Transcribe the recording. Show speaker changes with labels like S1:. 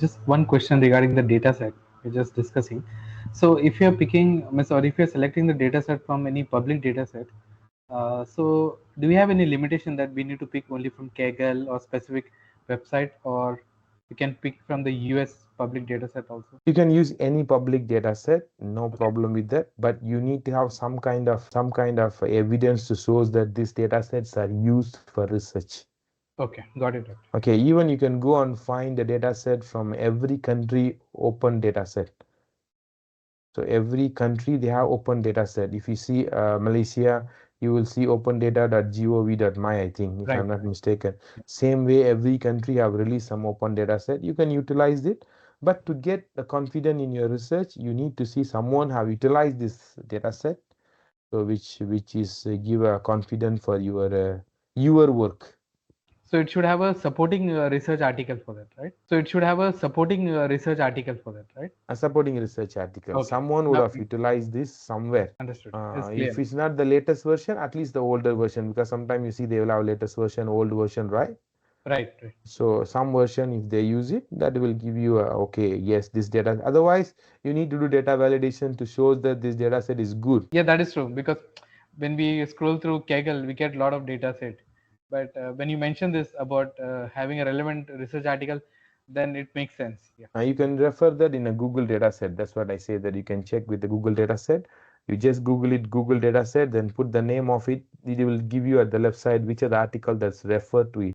S1: Just one question regarding the data set we're just discussing. So if you're picking, or if you're selecting the data set from any public data set, so do we have any limitation that we need to pick only from Kaggle or specific website, or we can pick from the US public data set also?
S2: You can use any public data set, no
S1: Okay.
S2: problem with that, but you need to have some kind of evidence to show that these data sets are used for research.
S1: Okay, got it.
S2: Okay, even you can go and find the data set from every country open data set. So every country they have open data set. If you see Malaysia, you will see opendata.gov.my, I think, if I'm not mistaken. Same way, every country have released some open data set. You can utilize it, but to get the confidence in your research, you need to see someone have utilized this data set, so which is give a confidence for your work.
S1: So it should have a supporting research article for that, right? So it should have a supporting research article for that, right?
S2: A supporting research article.
S1: Okay.
S2: Someone would
S1: Now,
S2: have utilized this somewhere.
S1: understood. It's clear.
S2: If it's not the latest version, at least the older version, because sometimes you see they will have latest version, old version, right?
S1: Right.
S2: So some version, if they use it, that will give you a, okay, yes, this data. Otherwise, you need to do data validation to show that this data set is good.
S1: Yeah, that is true, because when we scroll through Kaggle, we get a lot of data set. But when you mention this about having a relevant research article, then it makes sense. Yeah.
S2: You can refer that in a Google data set. That's what I say, that you can check with the Google data set. You just Google it, Google data set, then put the name of it. It will give you at the left side which are the article that's referred to it.